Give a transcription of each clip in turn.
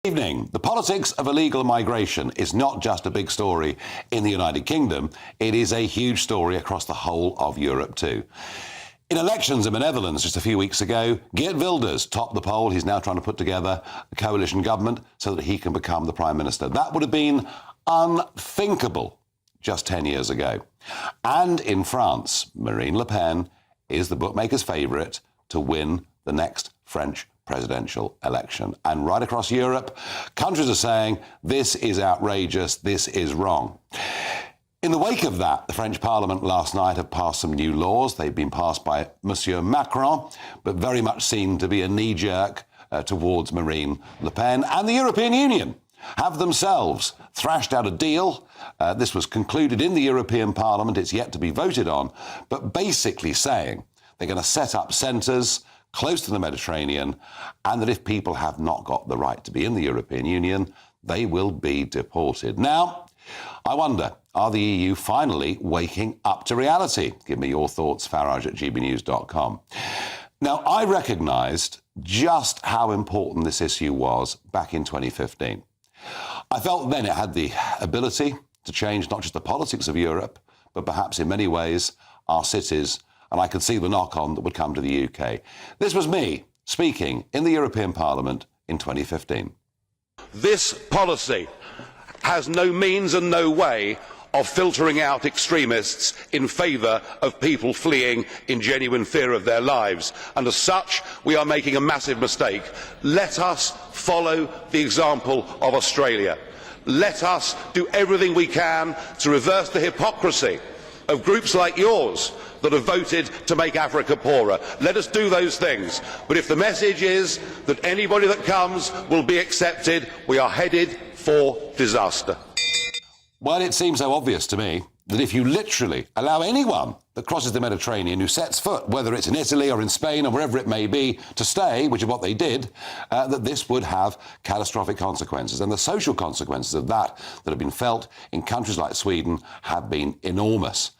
Evening. The politics of illegal migration is not just a big story in the United Kingdom, it is a huge story across the whole of Europe too. In elections in the Netherlands just a few weeks ago, Geert Wilders topped the poll. He's now trying to put together a coalition government so that he can become the Prime Minister. That would have been unthinkable just 10 years ago. And in France, Marine Le Pen is the bookmakers' favourite to win the next French presidential election. And right across Europe, countries are saying this is outrageous, this is wrong. In the wake of that, the French Parliament last night have passed some new laws. They've been passed by Monsieur Macron, but very much seen to be a knee-jerk towards Marine Le Pen. And the European Union have themselves thrashed out a deal. This was concluded in the European Parliament. It's yet to be voted on, but basically saying they're going to set up centres close to the Mediterranean, and that if people have not got the right to be in the European Union, they will be deported. Now, I wonder, are the EU finally waking up to reality? Give me your thoughts, farage@gbnews.com. Now, I recognised just how important this issue was back in 2015. I felt then it had the ability to change not just the politics of Europe, but perhaps in many ways our cities, and I could see the knock-on that would come to the UK. This was me speaking in the European Parliament in 2015. This policy has no means and no way of filtering out extremists in favour of people fleeing in genuine fear of their lives, and as such we are making a massive mistake. Let us follow the example of Australia. Let us do everything we can to reverse the hypocrisy of groups like yours that have voted to make Africa poorer. Let us do those things. But if the message is that anybody that comes will be accepted, we are headed for disaster. Well, it seems so obvious to me that if you literally allow anyone that crosses the Mediterranean who sets foot, whether it's in Italy or in Spain or wherever it may be, to stay, which is what they did, that this would have catastrophic consequences. And the social consequences of that have been felt in countries like Sweden have been enormous.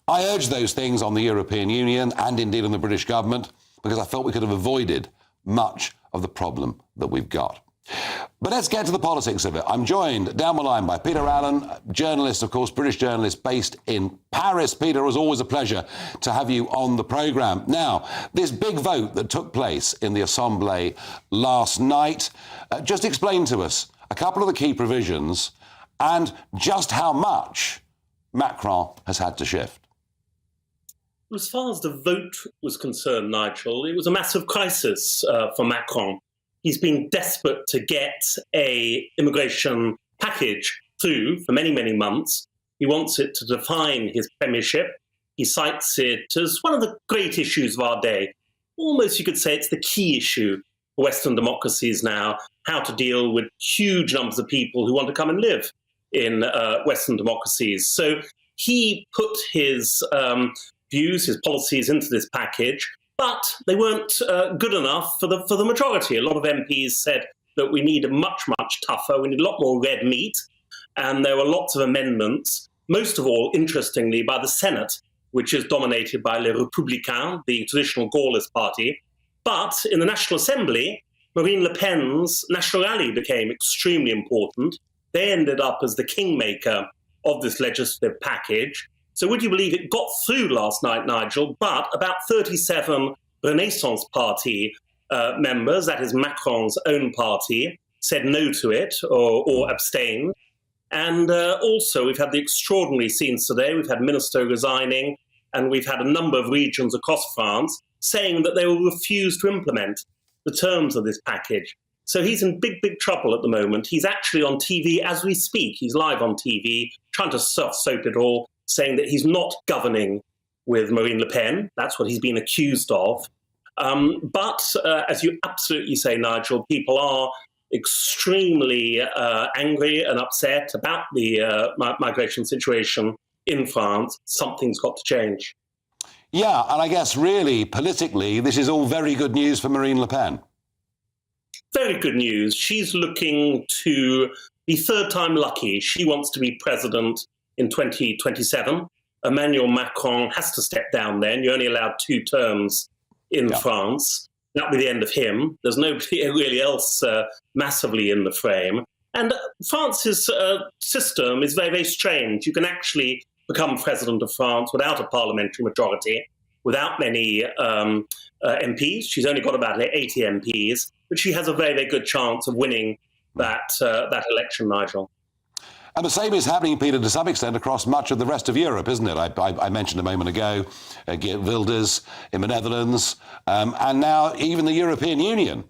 I urge those things on the European Union and indeed on the British government because I felt we could have avoided much of the problem that we've got. But let's get to the politics of it. I'm joined down the line by Peter Allen, journalist, of course, British journalist based in Paris. Peter, it was always a pleasure to have you on the programme. Now, this big vote that took place in the Assemblée last night, just explain to us a couple of the key provisions and just how much Macron has had to shift. As far as the vote was concerned, Nigel, it was a massive crisis for Macron. He's been desperate to get an immigration package through for many, many months. He wants it to define his premiership. He cites it as one of the great issues of our day. Almost you could say it's the key issue for Western democracies now, how to deal with huge numbers of people who want to come and live in Western democracies. So he put his views, his policies into this package, but they weren't good enough for the majority. A lot of MPs said that we need a much tougher, we need a lot more red meat, and there were lots of amendments, most of all, interestingly, by the Senate, which is dominated by Les Républicains, the traditional Gaullist party. But in the National Assembly, Marine Le Pen's National Rally became extremely important. They ended up as the kingmaker of this legislative package. So would you believe it got through last night, Nigel, but about 37 Renaissance Party members, that is Macron's own party, said no to it or abstained. And also we've had the extraordinary scenes today. We've had Minister resigning, and we've had a number of regions across France saying that they will refuse to implement the terms of this package. So he's in big trouble at the moment. He's actually on TV as we speak. He's live on TV, trying to soap it all, saying that he's not governing with Marine Le Pen. That's what he's been accused of. But as you absolutely say, Nigel, people are extremely angry and upset about the migration situation in France. Something's got to change. Yeah, and I guess really, politically, this is all very good news for Marine Le Pen. Very good news. She's looking to be third time lucky. She wants to be president in 2027. Emmanuel Macron has to step down then. You're only allowed 2 terms in France. That'll be the end of him. There's nobody really else massively in the frame. And France's system is very, very strange. You can actually become president of France without a parliamentary majority, without many MPs. She's only got about 80 MPs, but she has a very, very good chance of winning that election, Nigel. And the same is happening, Peter, to some extent across much of the rest of Europe, isn't it? I mentioned a moment ago Geert Wilders in the Netherlands, and now even the European Union,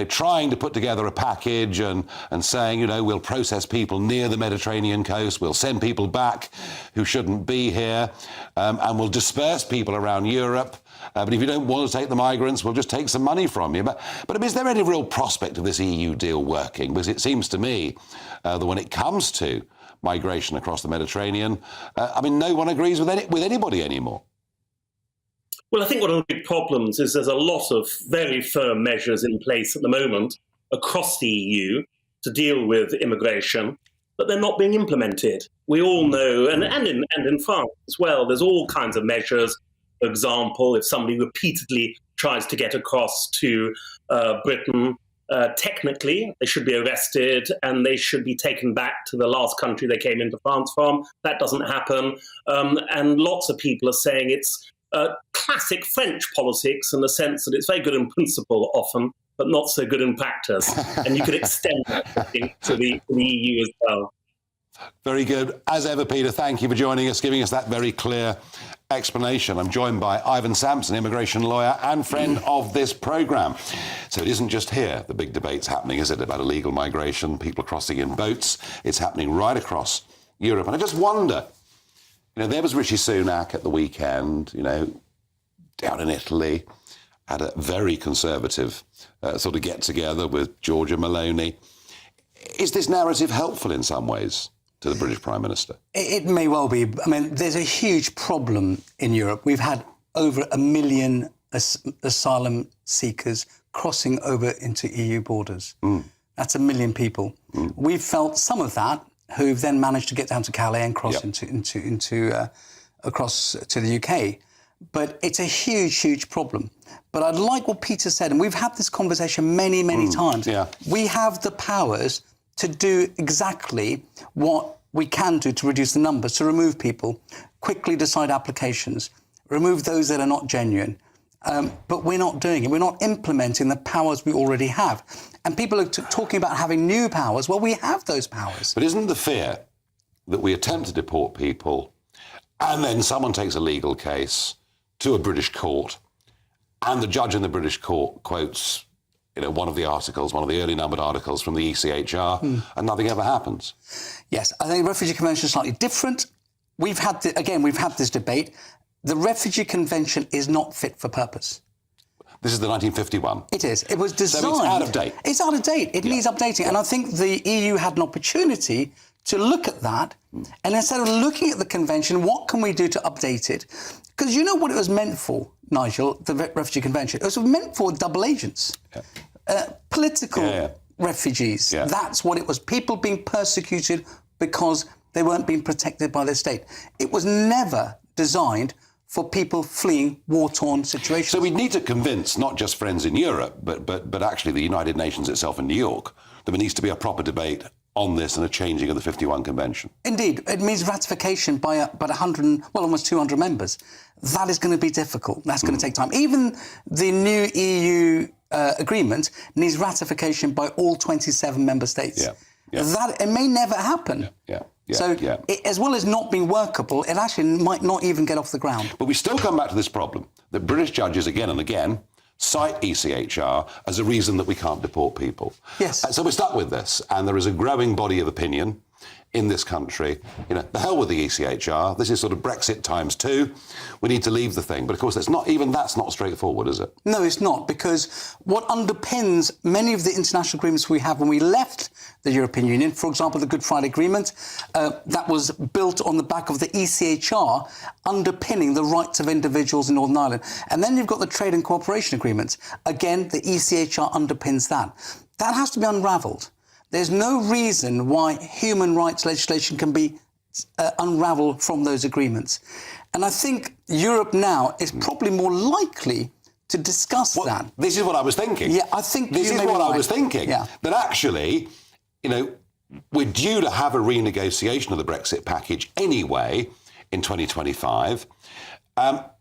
trying to put together a package and saying, we'll process people near the Mediterranean coast, we'll send people back who shouldn't be here, and we'll disperse people around Europe. But if you don't want to take the migrants, we'll just take some money from you. But I mean, is there any real prospect of this EU deal working? Because it seems to me that when it comes to migration across the Mediterranean, no one agrees with anybody anymore. Well, I think one of the big problems is there's a lot of very firm measures in place at the moment across the EU to deal with immigration, but they're not being implemented. We all know, and in France as well, there's all kinds of measures. For example, if somebody repeatedly tries to get across to Britain, technically they should be arrested and they should be taken back to the last country they came into France from. That doesn't happen. And lots of people are saying it's classic French politics in the sense that it's very good in principle often, but not so good in practice. And you could extend that, I think, to the EU as well. Very good. As ever, Peter, thank you for joining us, giving us that very clear explanation. I'm joined by Ivan Sampson, immigration lawyer and friend of this programme. So it isn't just here the big debate's happening, is it, about illegal migration, people crossing in boats. It's happening right across Europe. And I just wonder, there was Rishi Sunak at the weekend, down in Italy, had a very conservative sort of get-together with Giorgia Meloni. Is this narrative helpful in some ways to the British Prime Minister? It may well be. I mean, there's a huge problem in Europe. We've had over 1 million asylum seekers crossing over into EU borders. That's 1 million people. We've felt some of that who've then managed to get down to Calais and cross across to the UK. But it's a huge, huge problem. But I'd like what Peter said, and we've had this conversation many, many times. Yeah. We have the powers to do exactly what we can do to reduce the numbers, to remove people, quickly decide applications, remove those that are not genuine. But we're not doing it. We're not implementing the powers we already have. And people are talking about having new powers. Well, we have those powers. But isn't the fear that we attempt to deport people and then someone takes a legal case to a British court and the judge in the British court quotes one of the early numbered articles from the ECHR, and nothing ever happens? Yes, I think the Refugee Convention is slightly different. We've had this debate. The Refugee Convention is not fit for purpose. This is the 1951. It is. It was designed... So it's out of date. It's out of date. It needs updating. And I think the EU had an opportunity to look at that, and instead of looking at the convention, what can we do to update it? Because you know what it was meant for, Nigel, the Refugee Convention? It was meant for double agents, political refugees. Yeah. That's what it was. People being persecuted because they weren't being protected by their state. It was never designed for people fleeing war-torn situations. So we need to convince not just friends in Europe, but actually the United Nations itself in New York, that there needs to be a proper debate on this and a changing of the 51 Convention. Indeed. It means ratification by about almost 200 members. That is going to be difficult. That's going to take time. Even the new EU agreement needs ratification by all 27 member states. That it may never happen. As well as not being workable, it actually might not even get off the ground. But we still come back to this problem that British judges again and again cite ECHR as a reason that we can't deport people. Yes. So we're stuck with this, and there is a growing body of opinion in this country. The hell with the ECHR. This is sort of Brexit times 2. We need to leave the thing. But of course, that's not straightforward, is it? No, it's not, because what underpins many of the international agreements we have when we left the European Union, for example, the Good Friday Agreement, that was built on the back of the ECHR, underpinning the rights of individuals in Northern Ireland. And then you've got the Trade and Cooperation Agreements. Again, the ECHR underpins that. That has to be unravelled. There's no reason why human rights legislation can be unravelled from those agreements. And I think Europe now is probably more likely to discuss that. This is what I was thinking. Yeah, I think this you is may be what I right. was thinking. Yeah. That actually, you know, we're due to have a renegotiation of the Brexit package anyway in 2025.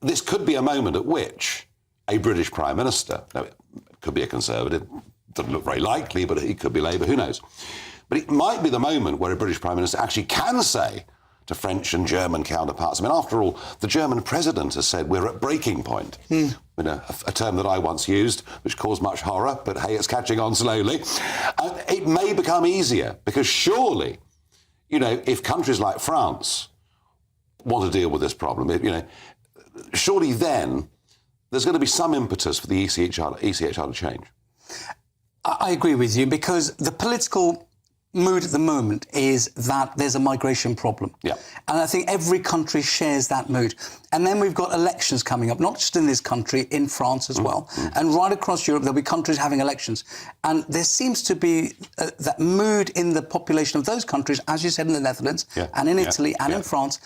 This could be a moment at which a British Prime Minister, now it could be a Conservative, doesn't look very likely, but it could be Labour, who knows. But it might be the moment where a British Prime Minister actually can say to French and German counterparts, I mean, after all, the German president has said we're at breaking point. You know, a term that I once used, which caused much horror, but hey, it's catching on slowly. It may become easier, because surely, you know, if countries like France want to deal with this problem, you know, surely then there's going to be some impetus for the ECHR to change. I agree with you, because the political mood at the moment is that there's a migration problem. Yeah. And I think every country shares that mood. And then we've got elections coming up, not just in this country, in France as well. And right across Europe, there'll be countries having elections. And there seems to be that mood in the population of those countries, as you said, in the Netherlands, and in Italy, and in France,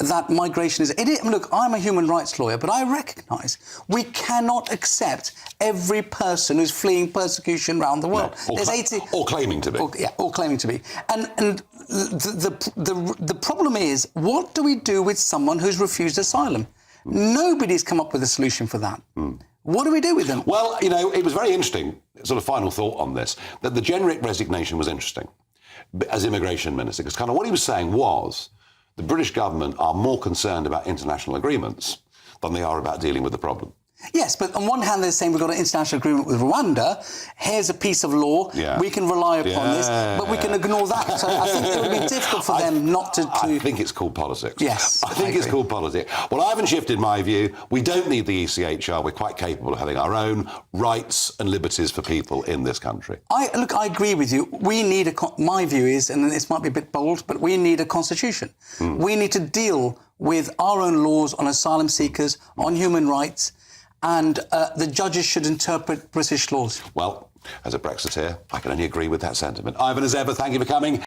that migration is... Look, I'm a human rights lawyer, but I recognise we cannot accept every person who's fleeing persecution around the world. No, or claiming to be. Or claiming to be. And the problem is, what do we do with someone who's refused asylum? Nobody's come up with a solution for that. What do we do with them? Well, you know, it was very interesting, sort of final thought on this, that the generic resignation was interesting as immigration minister, because kind of what he was saying was the British government are more concerned about international agreements than they are about dealing with the problem. Yes, but on one hand, they're saying we've got an international agreement with Rwanda. Here's a piece of law. We can rely upon this, but we can ignore that. So I think it would be difficult for them not to... I think it's called politics. Yes, I think it's called politics. Well, I haven't shifted my view. We don't need the ECHR. We're quite capable of having our own rights and liberties for people in this country. Look, I agree with you. We need my view is, and this might be a bit bold, but we need a constitution. We need to deal with our own laws on asylum seekers, on human rights, and the judges should interpret British laws. Well, as a Brexiteer, I can only agree with that sentiment. Ivan, as ever, thank you for coming.